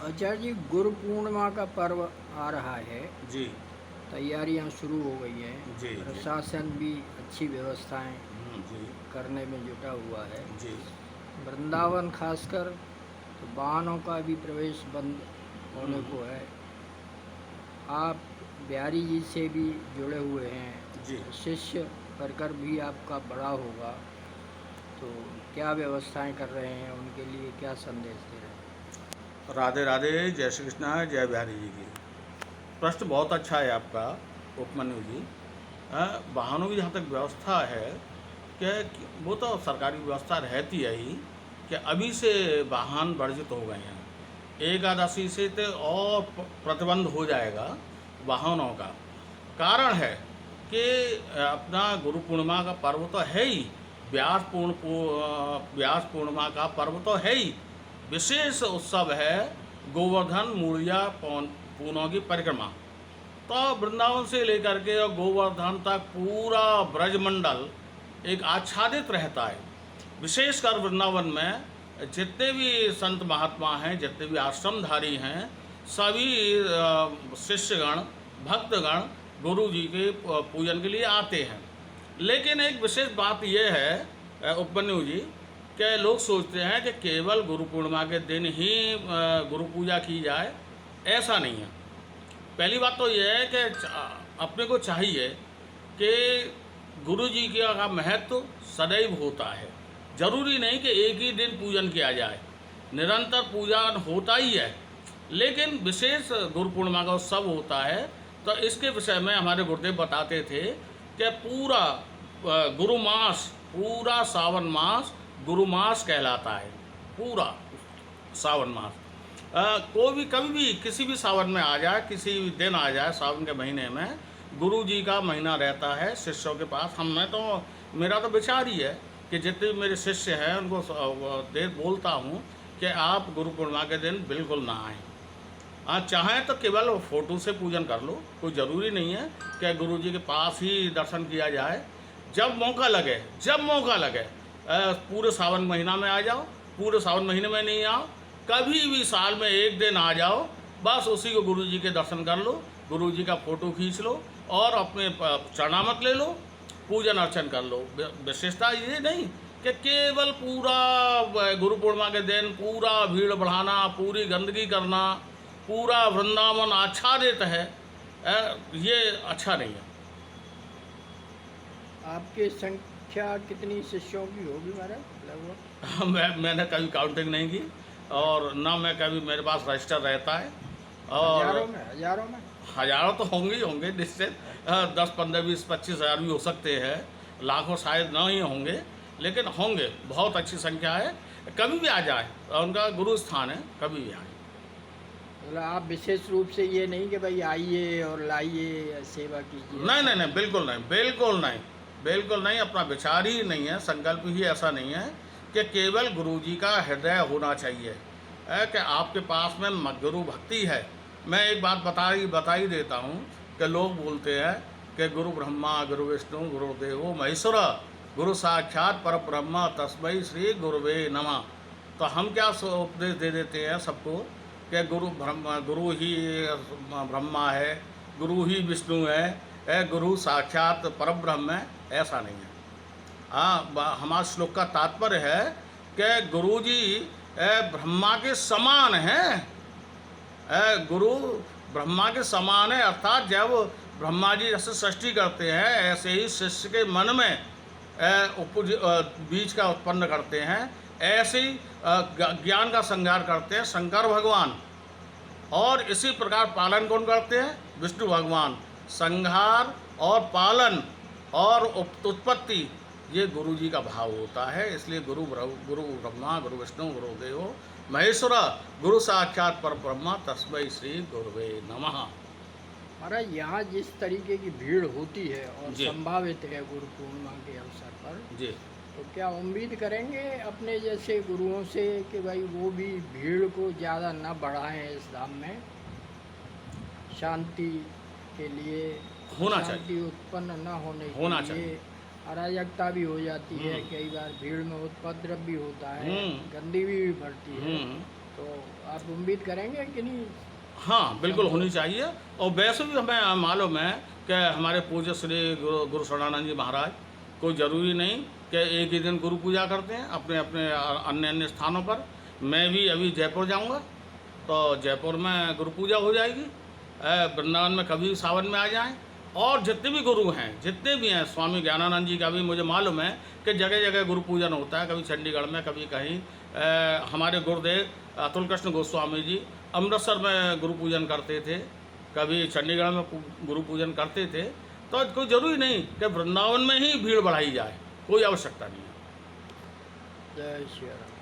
आचार्य जी, गुरु पूर्णिमा का पर्व आ रहा है। जी तैयारियां शुरू हो गई हैं। जी जी। प्रशासन भी अच्छी व्यवस्थाएं जी करने में जुटा हुआ है। जी वृंदावन खासकर तो वाहनों का भी प्रवेश बंद होने हम्म, को है। आप बिहारी जी से भी जुड़े हुए हैं, जी। शिष्य परकर भी आपका बड़ा होगा, तो क्या व्यवस्थाएं कर रहे हैं, उनके लिए क्या संदेश दे रहे हैं? राधे राधे, जय श्री कृष्णा, जय बिहारी जी की। प्रश्न बहुत अच्छा है आपका, उपमन्यु जी। वाहनों की जहाँ तक व्यवस्था है कि वो तो सरकारी व्यवस्था रहती है ही कि अभी से वाहन वर्जित हो गए हैं। एकादशी से तो और प्रतिबंध हो जाएगा वाहनों का। कारण है कि अपना गुरु पूर्णिमा का पर्व तो है ही, व्यास पूर्णिमा का पर्व तो है ही। विशेष उत्सव है गोवर्धन मूड़िया पूनों की परिक्रमा। तो वृंदावन से लेकर के और गोवर्धन तक पूरा ब्रजमंडल एक आच्छादित रहता है। विशेषकर वृंदावन में जितने भी संत महात्मा हैं, जितने भी आश्रमधारी हैं, सभी शिष्यगण भक्तगण गुरु जी के पूजन के लिए आते हैं। लेकिन एक विशेष बात यह है उपमन्यु जी, कि लोग सोचते हैं कि केवल गुरु पूर्णिमा के दिन ही गुरु पूजा की जाए। ऐसा नहीं है। पहली बात तो यह है कि अपने को चाहिए कि गुरु जी का महत्व सदैव होता है। जरूरी नहीं कि एक ही दिन पूजन किया जाए, निरंतर पूजन होता ही है। लेकिन विशेष गुरु पूर्णिमा का उत्सव होता है, तो इसके विषय में हमारे गुरुदेव बताते थे कि पूरा गुरु मास, पूरा सावन मास गुरु मास कहलाता है। पूरा सावन मास कोई भी कभी भी किसी भी सावन में आ जाए, किसी भी दिन आ जाए सावन के महीने में, गुरु जी का महीना रहता है शिष्यों के पास। मेरा तो विचार ही है कि जितने भी मेरे शिष्य हैं उनको बोलता हूँ कि आप गुरु पूर्णिमा के दिन बिल्कुल ना आएँ। चाहें तो केवल फ़ोटो से पूजन कर लो, कोई ज़रूरी नहीं है कि गुरु जी के पास ही दर्शन किया जाए। जब मौका लगे, जब मौका लगे, पूरे सावन महीना में आ जाओ, पूरे सावन महीने में नहीं आओ, कभी भी साल में एक दिन आ जाओ, बस उसी को गुरु जी के दर्शन कर लो, गुरु जी का फ़ोटो खींच लो और अपने चरणामत ले लो, पूजन अर्चन कर लो। विशेषता ये नहीं कि केवल पूरा गुरु पूर्णिमा के दिन पूरा भीड़ बढ़ाना, पूरी गंदगी करना, पूरा वृंदावन आच्छादित है, ये अच्छा नहीं है। आपकी संख्या कितनी शिष्यों की होगी महाराज लगभग? मैंने कभी काउंटिंग नहीं की और ना मैं कभी, मेरे पास रजिस्टर रहता है। हजारों और में, हजारों में। हजारों तो होंगे ही होंगे निश्चित। 10, 15, 20, 25 हज़ार भी हो सकते हैं, लाखों शायद ना ही होंगे, लेकिन होंगे। बहुत अच्छी संख्या है। कभी भी आ जाए, उनका गुरु स्थान है, कभी भी आए। मतलब आप विशेष रूप से ये नहीं कि भाई आइए और लाइए, सेवा कीजिए, नहीं ऐसा नहीं नहीं? नहीं, बिल्कुल नहीं, बिल्कुल नहीं, बिल्कुल नहीं। अपना विचार ही नहीं है, संकल्प ही ऐसा नहीं है कि केवल गुरु जी का हृदय होना चाहिए, है कि आपके पास में गुरु भक्ति है। मैं एक बात बता ही देता हूँ कि लोग बोलते हैं कि गुरु ब्रह्मा गुरु विष्णु गुरुदेवो महेश्वर, गुरु साक्षात पर ब्रह्म तस्मै श्री गुरुवे नमः। तो हम क्या उपदेश दे देते हैं सबको कि गुरु ही ब्रह्मा है, गुरु ही विष्णु है, गुरु साक्षात परब्रह्म है। ऐसा नहीं है। हाँ, हमारे श्लोक का तात्पर्य है कि गुरु जी ब्रह्मा के समान हैं। गुरु ब्रह्मा के समान है, अर्थात जब ब्रह्मा जी जैसे सृष्टि करते हैं, ऐसे ही शिष्य के मन में बीज का उत्पन्न करते हैं। ऐसे ही ज्ञान का संहार करते हैं शंकर भगवान। और इसी प्रकार पालन कौन करते हैं? विष्णु भगवान। संहार और पालन और उत्पत्ति, ये गुरु जी का भाव होता है। इसलिए गुरु ब्रह्मा गुरु विष्णु गुरुदेवो महेश्वर, गुरु साक्षात पर ब्रह्मा तस्मै श्री गुरुवे नमः। महाराज, यहाँ जिस तरीके की भीड़ होती है और जी संभावित है गुरु पूर्णिमा के अवसर पर, जी। तो क्या उम्मीद करेंगे अपने जैसे गुरुओं से कि भाई वो भी भीड़ को ज़्यादा न बढ़ाएं इस धाम में, शांति के लिए, होना शांति चाहिए, उत्पन्न न होने के होना लिए? चाहिए। अराजकता भी हो जाती है, कई बार भीड़ में उपद्रव भी होता है, गंदगी भी बढ़ती है। तो आप उम्मीद करेंगे कि नहीं? हाँ, बिल्कुल होनी चाहिए। और वैसे भी हमें मालूम है कि हमारे पूज्य श्री गुरु शरणानंद जी महाराज कोई ज़रूरी नहीं कि एक ही दिन गुरु पूजा करते हैं, अपने अपने अन्य अन्य स्थानों पर। मैं भी अभी जयपुर जाऊंगा, तो जयपुर में गुरु पूजा हो जाएगी। वृंदावन में कभी सावन में आ जाएं। और जितने भी गुरु हैं, जितने भी हैं, स्वामी ज्ञानानंद जी का भी मुझे मालूम है कि जगह जगह गुरु पूजन होता है, कभी चंडीगढ़ में, कभी कहीं। हमारे गुरुदेव अतुल कृष्ण गोस्वामी जी अमृतसर में गुरु पूजन करते थे, कभी चंडीगढ़ में गुरु पूजन करते थे। तो कोई ज़रूरी नहीं कि वृंदावन में ही भीड़ बढ़ाई जाए, कोई आवश्यकता नहीं है। जय श्री राम।